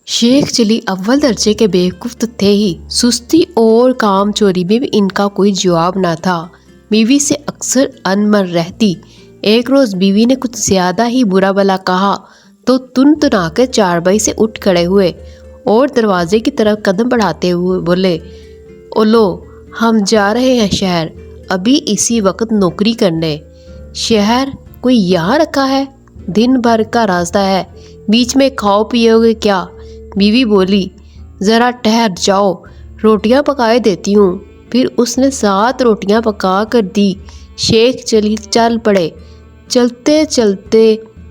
Sheikh chilli अव्वल दर्जे के बेवकूफ़ तो थे ही, सुस्ती और काम चोरी में भी इनका कोई जवाब ना था। बीवी से अक्सर अनमन रहती। एक रोज़ बीवी ने कुछ ज़्यादा ही बुरा भला कहा तो तुनतुना कर चारपाई से उठ खड़े हुए और दरवाजे की तरफ कदम बढ़ाते हुए बोले, ओ लो, हम जा रहे हैं शहर, अभी इसी वक्त नौकरी करने। शहर कोई यहाँ रखा है? दिन भर का रास्ता है, बीच में खाओ पियोगे क्या? बीवी बोली, ज़रा ठहर जाओ, रोटियां पकाए देती हूँ। फिर उसने 7 रोटियां पका कर दी। शेख चली चल पड़े। चलते चलते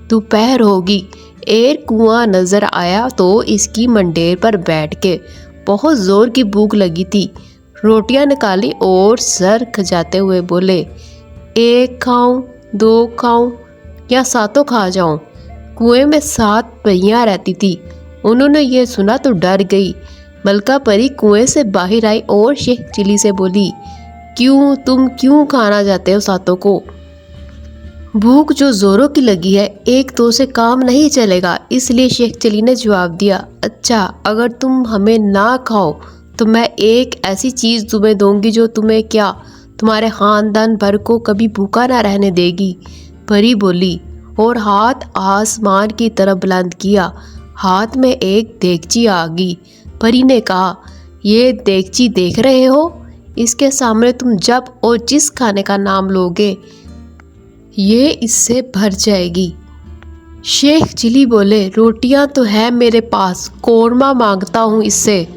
दोपहर होगी। एक कुआं नज़र आया तो इसकी मंडेर पर बैठ के बहुत ज़ोर की भूख लगी थी। रोटियां निकाली और सर खजाते हुए बोले, 1 खाऊं, 2 खाऊं या 7 खा जाऊं? कुएं में 7 परियां रहती थी। उन्होंने ये सुना तो डर गई। मलका परी कुएं से बाहर आई और शेख चिली से बोली, तुम क्यों खाना चाहते हो 7 को? भूख जो जोरों की लगी है, 1-2 से काम नहीं चलेगा, इसलिए शेख चिली ने जवाब दिया, अच्छा अगर तुम हमें ना खाओ तो मैं एक ऐसी चीज़ तुम्हें दूंगी जो तुम्हारे खानदान भर को कभी भूखा ना रहने देगी। परी बोली और हाथ आसमान की तरफ बुलंद किया। हाथ में एक देगची आ गई। परी ने कहा, ये देगची देख रहे हो? इसके सामने तुम जब और जिस खाने का नाम लोगे ये इससे भर जाएगी। शेख चिली बोले, रोटियां तो है मेरे पास, कौरमा मांगता हूँ इससे।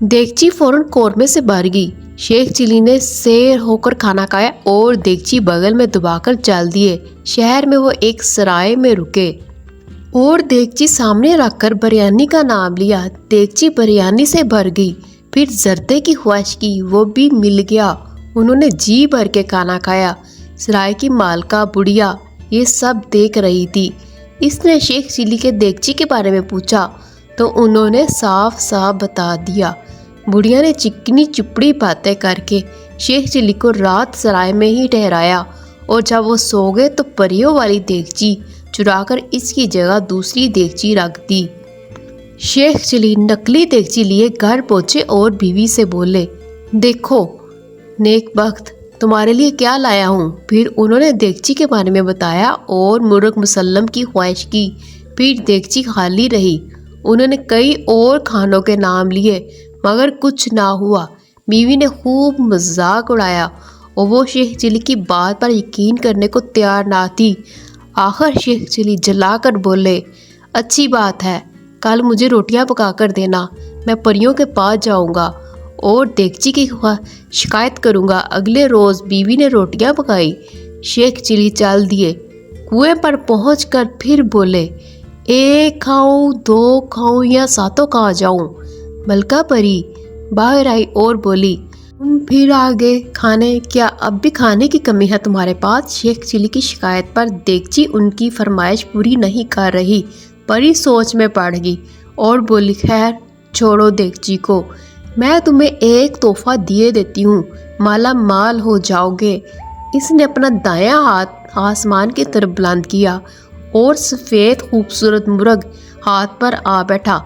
देगची फौरन कौरमे से भर गई। शेख चिली ने सैर होकर खाना खाया और देगची बगल में दबाकर चल दिए। शहर में वो एक सराय में रुके और देगची सामने रखकर बिरयानी का नाम लिया। देगची बिरयानी से भर गई। फिर जर्दे की ख्वाहिश की, वो भी मिल गया। उन्होंने जी भर के खाना खाया। सराय की मालका बुढ़िया ये सब देख रही थी। इसने शेख चिली के देगची के बारे में पूछा तो उन्होंने साफ साफ बता दिया। बुढ़िया ने चिकनी चुपड़ी बातें करके शेख चिली को रात सराय में ही ठहराया और जब वो सो गए तो परियों वाली देगची चुराकर इसकी जगह दूसरी देगची रख दी। शेख चिली नकली देगची लिए घर पहुंचे और बीवी से बोले, देखो नेक बख्त, तुम्हारे लिए क्या लाया हूँ। फिर उन्होंने देगची के बारे में बताया और मुर्ग मुसल्लम की ख्वाहिश की। फिर देगची खाली रही। उन्होंने कई और खानों के नाम लिए मगर कुछ ना हुआ। बीवी ने खूब मजाक उड़ाया और वो शेख चिली की बात पर यकीन करने को तैयार ना थी। आखिर शेख चिली जलाकर बोले, अच्छी बात है, कल मुझे रोटियां पका कर देना, मैं परियों के पास जाऊंगा और देगची की शिकायत करूंगा। अगले रोज़ बीवी ने रोटियां पकाई। शेख चिली चल दिए। कुएं पर पहुंचकर फिर बोले, 1 खाऊं, 2 खाऊं या 7 खा जाऊं? मलका परी बाहर आई और बोली, तुम फिर आ गए खाने, क्या अब भी खाने की कमी है तुम्हारे पास? शेख चिली की शिकायत पर देगची उनकी फरमाइश पूरी नहीं कर रही। परी सोच में पड़ गई और बोली, खैर छोड़ो देगची को, मैं तुम्हें एक तोहफा दिए देती हूँ, माला माल हो जाओगे। इसने अपना दायां हाथ आसमान की तरफ बुलंद किया और सफ़ेद खूबसूरत मुर्ग हाथ पर आ बैठा।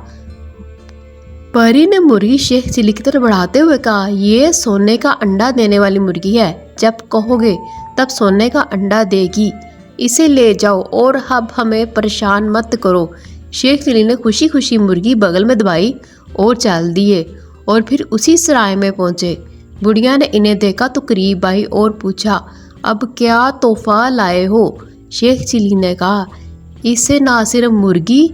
परी ने मुर्गी शेख चिली की तरफ बढ़ाते हुए कहा, ये सोने का अंडा देने वाली मुर्गी है, जब कहोगे तब सोने का अंडा देगी, इसे ले जाओ और अब हमें परेशान मत करो। शेख चिली ने खुशी खुशी मुर्गी बगल में दबाई और चल दिए और फिर उसी सराय में पहुंचे। बुढ़िया ने इन्हें देखा तो करीब आई और पूछा, अब क्या तोहफा लाए हो? शेख चिली ने कहा, इसे ना सिर्फ मुर्गी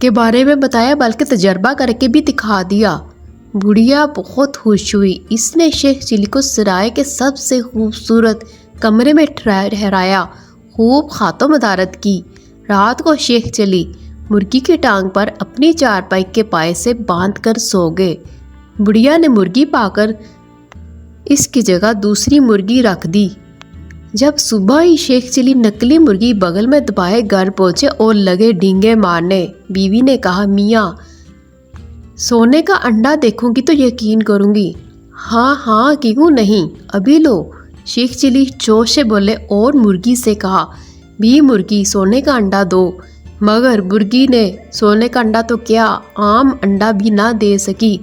के बारे में बताया बल्कि तजर्बा करके भी दिखा दिया। बुढ़िया बहुत खुश हुई। इसने शेख चिली को सराय के सबसे खूबसूरत कमरे में ठहराया, खूब खातो मदारत की। रात को शेख चिली मुर्गी की टांग पर अपनी चारपाई के पाए से बांध कर सो गए। बुढ़िया ने मुर्गी पाकर इसकी जगह दूसरी मुर्गी रख दी। जब सुबह ही शेख चिली नकली मुर्गी बगल में दबाए घर पहुंचे और लगे डींगे मारने। बीवी ने कहा, मियाँ सोने का अंडा देखूंगी तो यकीन करूंगी। हाँ हाँ क्यों नहीं, अभी लो। शेख चिली जोश से बोले और मुर्गी से कहा, भी मुर्गी सोने का अंडा दो। मगर मुर्गी ने सोने का अंडा तो क्या, आम अंडा भी ना दे सकी।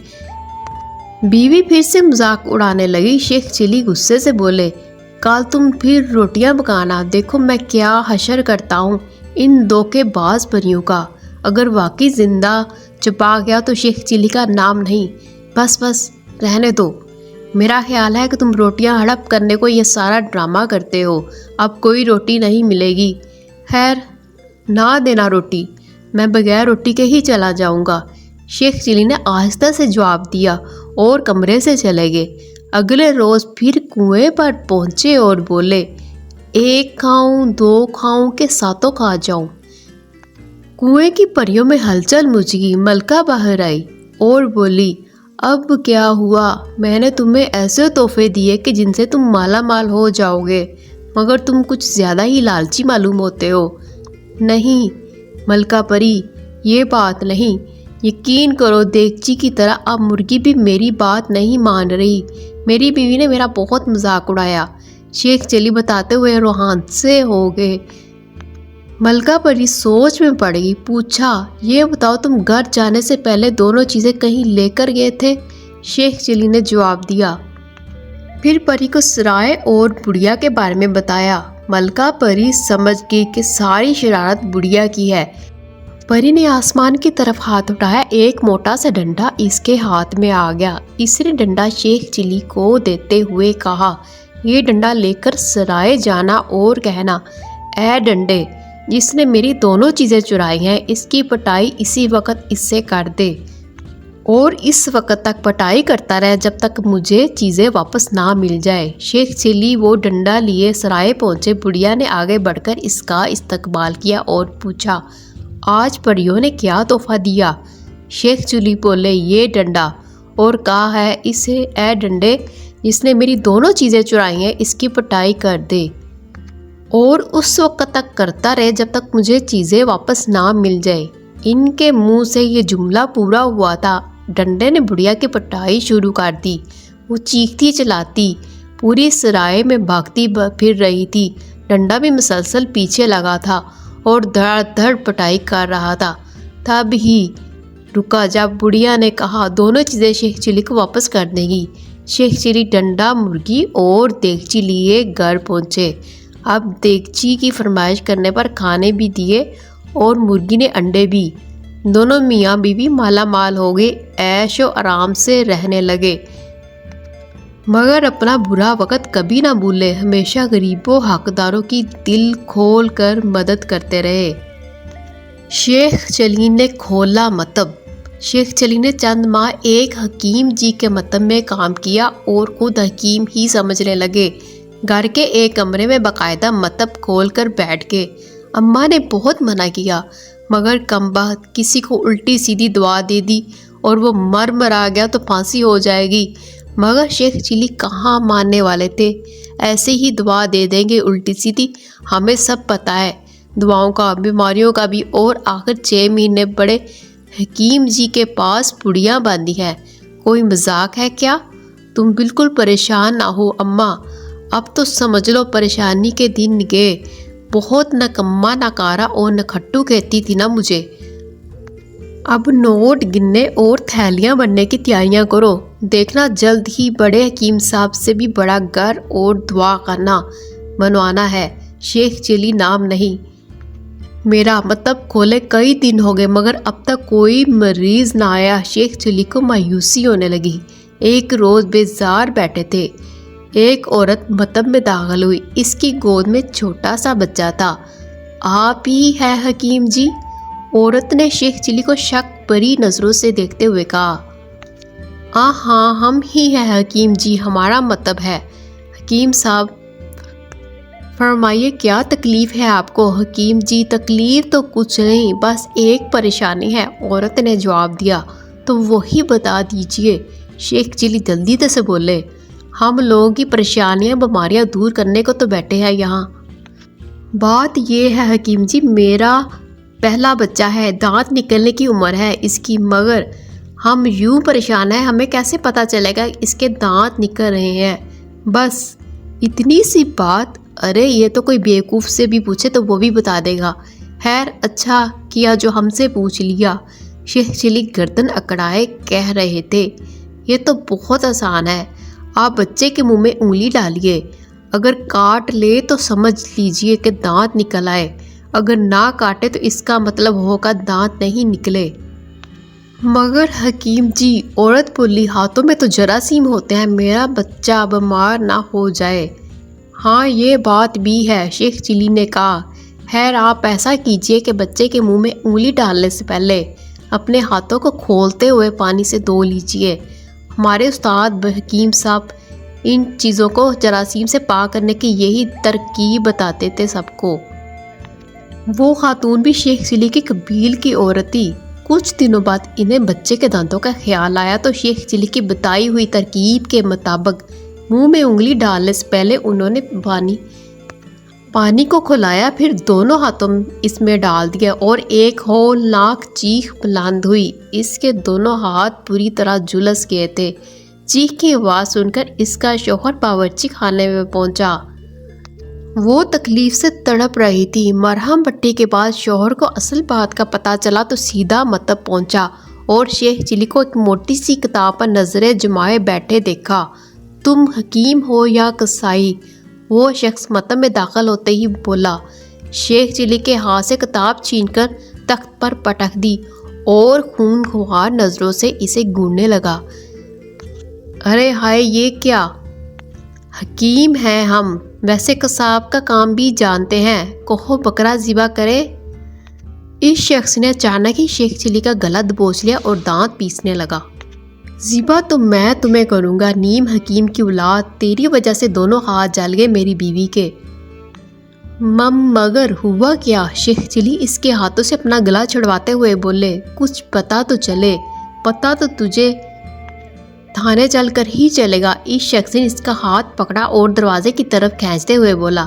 बीवी फिर से मजाक उड़ाने लगी। शेख चिली गुस्से से बोले, कल तुम फिर रोटियां पकाना, देखो मैं क्या हशर करता हूँ इन धोखेबाज परियों का। अगर वाकई जिंदा छुपा गया तो शेख चिली का नाम नहीं। बस बस रहने दो। मेरा ख्याल है कि तुम रोटियां हड़प करने को ये सारा ड्रामा करते हो। अब कोई रोटी नहीं मिलेगी। खैर ना देना रोटी, मैं बगैर रोटी के ही चला जाऊंगा। शेख चिली ने आहिस्ता से जवाब दिया और कमरे से चले गए। अगले रोज फिर कुएं पर पहुंचे और बोले, एक खाऊं, दो खाऊं के सातों खा जाऊं। कुएं की परियों में हलचल मच गई। मलका बाहर आई और बोली, अब क्या हुआ? मैंने तुम्हें ऐसे तोहफे दिए कि जिनसे तुम माला माल हो जाओगे, मगर तुम कुछ ज़्यादा ही लालची मालूम होते हो। नहीं मलका परी, ये बात नहीं। यकीन करो देगची की तरह अब मुर्गी भी मेरी बात नहीं मान रही। मेरी बीवी ने मेरा बहुत मजाक उड़ाया। शेख चिली बताते हुए रूहान से हो गए। मलका परी सोच में पड़ गई। पूछा, ये बताओ तुम घर जाने से पहले दोनों चीज़ें कहीं लेकर गए थे? शेख चिली ने जवाब दिया। फिर परी को सराय और बुढ़िया के बारे में बताया। मलका परी समझ गई कि सारी शरारत बुढ़िया की है। परी ने आसमान की तरफ हाथ उठाया। एक मोटा सा डंडा इसके हाथ में आ गया। इसने डंडा शेख चिली को देते हुए कहा, ये डंडा लेकर सराय जाना और कहना, ऐ डंडे, जिसने मेरी दोनों चीज़ें चुराई हैं, इसकी पटाई इसी वक्त इससे कर दे और इस वक्त तक पटाई करता रहे जब तक मुझे चीज़ें वापस ना मिल जाए। शेख चिली वो डंडा लिए सराय पहुंचे। बुढ़िया ने आगे बढ़कर इसका इस्तकबाल किया और पूछा, आज परियों ने क्या तोहफा दिया? शेख चिली बोले, ये डंडा, और कहा है इसे, ऐ डंडे, जिसने मेरी दोनों चीज़ें चुराई हैं, इसकी पटाई कर दे और उस वक्त तक करता रहे जब तक मुझे चीज़ें वापस ना मिल जाए। इनके मुंह से ये जुमला पूरा हुआ था, डंडे ने बुढ़िया की पटाई शुरू कर दी। वो चीखती चिल्लाती पूरी सराय में भागती फिर रही थी। डंडा भी मुसलसल पीछे लगा था और धड़ धड़ पटाई कर रहा था। तब ही रुका जब बुढ़िया ने कहा, दोनों चीज़ें शेख चिली को वापस कर देगी। शेख चिली डंडा, मुर्गी और देगची लिए घर पहुँचे। अब देगची की फरमाइश करने पर खाने भी दिए और मुर्गी ने अंडे भी। दोनों मियाँ बीवी माला माल हो गए, ऐशो आराम से रहने लगे, मगर अपना बुरा वक्त कभी ना भूले। हमेशा गरीबों हकदारों की दिल खोल कर मदद करते रहे। शेख चिली ने खोला मतब। शेख चिली ने चंद माह एक हकीम जी के मतब में काम किया और खुद हकीम ही समझने लगे। घर के एक कमरे में बाकायदा मतब खोल कर बैठ गए। अम्मा ने बहुत मना किया, मगर कमबख्त किसी को उल्टी सीधी दवा दे दी और वो मर मरा गया तो फांसी हो जाएगी। मगर शेख चिली कहाँ मानने वाले थे। ऐसे ही दवा दे देंगे उल्टी सीधी, हमें सब पता है दवाओं का, बीमारियों का भी। और आखिर 6 महीने बड़े हकीम जी के पास पुड़ियाँ बांधी है। कोई मजाक है क्या? तुम बिल्कुल परेशान ना हो अम्मा, अब तो समझ लो परेशानी के दिन गए। बहुत नकम्मा, नकारा और नखट्टू कहती थी ना मुझे। अब नोट गिनने और थैलियां बनने की तैयारियां करो। देखना जल्द ही बड़े हकीम साहब से भी बड़ा घर और दुआ खाना बनवाना है। शेख चिली नाम नहीं मेरा, मतलब खोले कई दिन हो गए मगर अब तक कोई मरीज ना आया। शेख चिली को मायूसी होने लगी। एक रोज़ बेजार बैठे थे। एक औरत मतब में दाखिल हुई। इसकी गोद में छोटा सा बच्चा था। आप ही है हकीम जी? औरत ने शेख चिली को शक भरी नज़रों से देखते हुए कहा। हाँ, हम ही हैं हकीम जी, हमारा मतलब है। हकीम साहब फरमाइए क्या तकलीफ़ है आपको? हकीम जी, तकलीफ़ तो कुछ नहीं, बस एक परेशानी है, औरत ने जवाब दिया। तो वही बता दीजिए। शेख चिली जल्दी से बोले। हम लोगों की परेशानियां बीमारियां दूर करने को तो बैठे हैं यहाँ। बात ये है हकीम जी, मेरा पहला बच्चा है, दांत निकलने की उम्र है इसकी, मगर हम यूं परेशान हैं, हमें कैसे पता चलेगा इसके दांत निकल रहे हैं? बस इतनी सी बात। अरे ये तो कोई बेवकूफ़ से भी पूछे तो वो भी बता देगा। خیر اچھا کیا جو ہم سے پوچھ لیا، شیخ چلی گردن اکڑائے کہہ رہے تھے۔ یہ تو بہت آسان ہے، آپ بچے کے منہ میں انگلی ڈالیے، اگر کاٹ لے تو سمجھ لیجئے کہ دانت نکل آئے، اگر نہ کاٹے تو اس کا مطلب ہوگا دانت نہیں نکلے۔ مگر حکیم جی، عورت بولی، ہاتھوں میں تو جراثیم ہوتے ہیں، میرا بچہ بیمار نہ ہو جائے۔ ہاں یہ بات بھی ہے، شیخ چلی نے کہا۔ خیر آپ ایسا کیجئے کہ بچے کے منہ میں انگلی ڈالنے سے پہلے اپنے ہاتھوں کو کھولتے ہوئے پانی سے دھو لیجئے۔ ہمارے استاد حکیم صاحب ان چیزوں کو جراثیم سے پاک کرنے کی یہی ترکیب بتاتے تھے سب کو۔ وہ خاتون بھی شیخ چلی کی قبیل کی عورت تھی۔ کچھ دنوں بعد انہیں بچے کے دانتوں کا خیال آیا تو شیخ چلی کی بتائی ہوئی ترکیب کے مطابق منہ میں انگلی ڈالنے سے پہلے انہوں نے پانی کو کھولایا، پھر دونوں ہاتھوں اس میں ڈال دیا اور ایک ہولناک چیخ بلند ہوئی۔ اس کے دونوں ہاتھ پوری طرح جھلس گئے تھے۔ چیخ کی آواز سن کر اس کا شوہر باورچی خانے میں پہنچا۔ وہ تکلیف سے تڑپ رہی تھی۔ مرہم پٹی کے بعد شوہر کو اصل بات کا پتہ چلا تو سیدھا مطب پہنچا اور شیخ چلی کو ایک موٹی سی کتاب پر نظریں جمائے بیٹھے دیکھا۔ تم حکیم ہو یا قصائی؟ وہ شخص مطب میں داخل ہوتے ہی بولا۔ شیخ چلی کے ہاتھ سے کتاب چھین کر تخت پر پٹک دی اور خونخوار نظروں سے اسے گھورنے لگا۔ ارے ہائے یہ کیا؟ حکیم ہیں ہم، ویسے قصاب کا کام بھی جانتے ہیں، کہو بکرا ذبح کرے۔ اس شخص نے اچانک ہی شیخ چلی کا گلا دبوچ لیا اور دانت پیسنے لگا۔ ذبح تو میں تمہیں کروں گا، نیم حکیم کی اولاد، تیری وجہ سے دونوں ہاتھ جل گئے میری بیوی کے۔ مگر ہوا کیا؟ شیخ چلی اس کے ہاتھوں سے اپنا گلا چھڑواتے ہوئے بولے۔ کچھ پتا تو چلے۔ پتا تو تجھے تھانے چل کر ہی چلے گا۔ اس شخص نے اس کا ہاتھ پکڑا اور دروازے کی طرف کھینچتے ہوئے بولا۔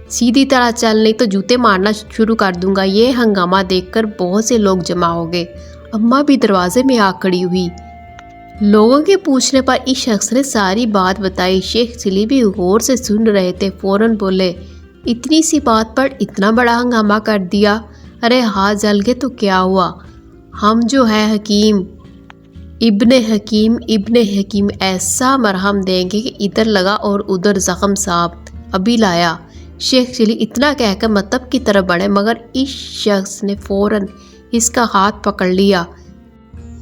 سیدھی طرح چل نہیں تو جوتے مارنا شروع کر دوں گا۔ یہ ہنگامہ دیکھ کر بہت سے لوگ جمع ہو گئے۔ اماں بھی دروازے میں آ کھڑی ہوئی۔ لوگوں کے پوچھنے پر اس شخص نے ساری بات بتائی۔ شیخ چلی بھی غور سے سن رہے تھے، فوراً بولے، اتنی سی بات پر اتنا بڑا ہنگامہ کر دیا؟ ارے ہاتھ جل گئے تو کیا ہوا؟ ہم جو ہے حکیم ابن حکیم ایسا مرہم دیں گے کہ ادھر لگا اور ادھر زخم ثابت، ابھی لایا۔ شیخ چلی اتنا کہہ کر مطب کی طرف بڑھے مگر اس شخص نے فوراً اس کا ہاتھ پکڑ لیا۔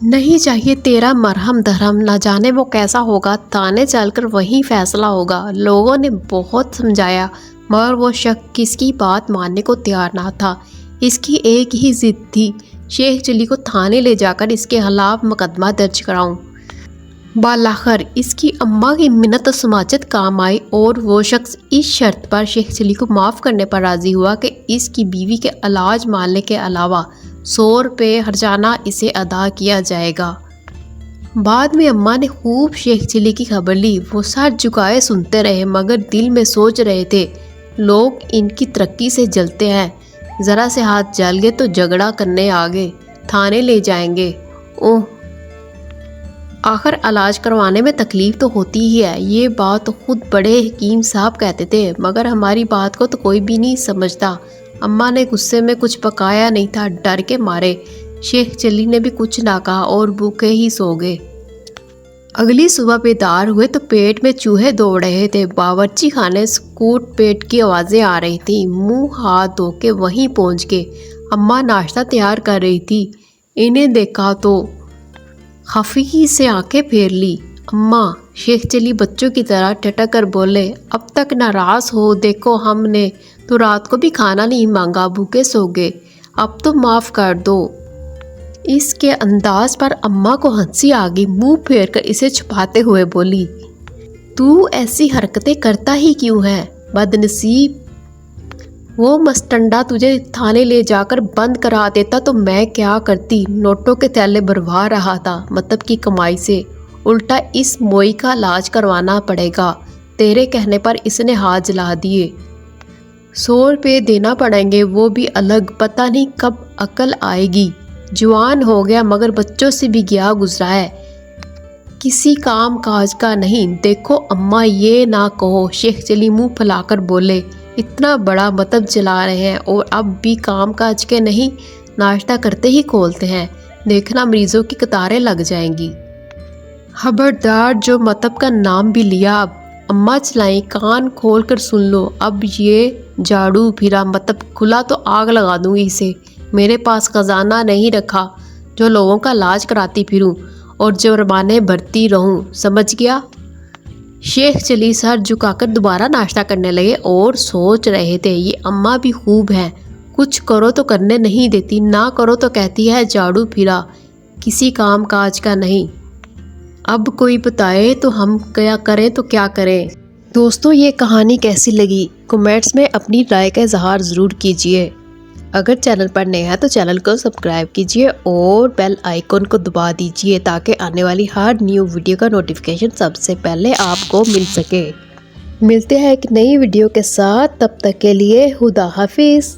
نہیں چاہیے تیرا مرہم دھرم، نہ جانے وہ کیسا ہوگا، تانے چل کر وہیں فیصلہ ہوگا۔ لوگوں نے بہت سمجھایا مگر وہ شخص کس کی بات ماننے کو تیار نہ تھا۔ اس کی ایک ہی ضد تھی، شیخ چلی کو تھانے لے جا کر اس کے خلاف مقدمہ درج کراؤں۔ بالآخر اس کی اماں کی منت و سماجت کام آئی اور وہ شخص اس شرط پر شیخ چلی کو معاف کرنے پر راضی ہوا کہ اس کی بیوی کے علاج مالنے کے علاوہ 100 روپے ہرجانہ اسے ادا کیا جائے گا۔ بعد میں اماں نے خوب شیخ چلی کی خبر لی۔ وہ سر جھکائے سنتے رہے مگر دل میں سوچ رہے تھے، لوگ ان کی ترقی سے جلتے ہیں، ذرا سے ہاتھ جل گئے تو جھگڑا کرنے آگے، تھانے لے جائیں گے۔ اوہ، آخر علاج کروانے میں تکلیف تو ہوتی ہی ہے، یہ بات تو خود بڑے حکیم صاحب کہتے تھے، مگر ہماری بات کو تو کوئی بھی نہیں سمجھتا۔ اماں نے غصے میں کچھ پکایا نہیں تھا، ڈر کے مارے۔ شیخ چلی نے بھی کچھ نہ کہا اور بھوکے ہی سو گئے۔ اگلی صبح بیدار ہوئے تو پیٹ میں چوہے دوڑ رہے تھے۔ باورچی خانے سے کوٹ پیٹ کی آوازیں آ رہی تھیں۔ منہ ہاتھ دھو کے وہیں پہنچ گئے۔ اماں ناشتہ تیار کر رہی تھی، انہیں دیکھا تو خفگی سے آنکھیں پھیر لی۔ اماں، شیخ چلی بچوں کی طرح ٹٹک کر بولے، اب تک ناراض ہو، دیکھو ہم نے تو رات کو بھی کھانا نہیں مانگا، بھوکے سو گئے، اب تو معاف کر دو۔ اس کے انداز پر اماں کو ہنسی آ گئی، منہ پھیر کر اسے چھپاتے ہوئے بولی، تو ایسی حرکتیں کرتا ہی کیوں ہے بد نصیب؟ وہ مستنڈا تجھے تھانے لے جا کر بند کرا دیتا تو میں کیا کرتی؟ نوٹوں کے تھیلے بھروا رہا تھا مطلب کی کمائی سے، الٹا اس موئی کا علاج کروانا پڑے گا۔ تیرے کہنے پر اس نے ہاتھ جلا دیے۔ 100 روپے دینا پڑیں گے، وہ بھی الگ، پتہ نہیں کب عقل آئے گی۔ جوان ہو گیا مگر بچوں سے بھی گیا گزرا ہے، کسی کام کاج کا نہیں۔ دیکھو اماں یہ نہ کہو، شیخ چلی منہ پھیلا کر بولے، اتنا بڑا مطب چلا رہے ہیں اور اب بھی کام کاج کے نہیں، ناشتہ کرتے ہی کھولتے ہیں، دیکھنا مریضوں کی قطاریں لگ جائیں گی۔ خبردار جو مطب کا نام بھی لیا، اب اماں چلائیں، کان کھول کر سن لو، اب یہ جھاڑو پھرا مطب کھلا تو آگ لگا دوں گی اسے۔ میرے پاس خزانہ نہیں رکھا جو لوگوں کا علاج کراتی پھروں اور جرمانے بھرتی رہوں، سمجھ گیا؟ شیخ چلی سر جھکا کر دوبارہ ناشتہ کرنے لگے اور سوچ رہے تھے، یہ اماں بھی خوب ہیں، کچھ کرو تو کرنے نہیں دیتی، نہ کرو تو کہتی ہے جھاڑو پھرا، کسی کام کاج کا نہیں۔ اب کوئی بتائے تو ہم کیا کریں تو کیا کریں؟ دوستو، یہ کہانی کیسی لگی؟ کمنٹس میں اپنی رائے کا اظہار ضرور کیجیے۔ اگر چینل پر نئے ہیں تو چینل کو سبسکرائب کیجیے اور بیل آئیکن کو دبا دیجیے تاکہ آنے والی ہر نیو ویڈیو کا نوٹیفیکیشن سب سے پہلے آپ کو مل سکے۔ ملتے ہیں ایک نئی ویڈیو کے ساتھ، تب تک کے لیے خدا حافظ۔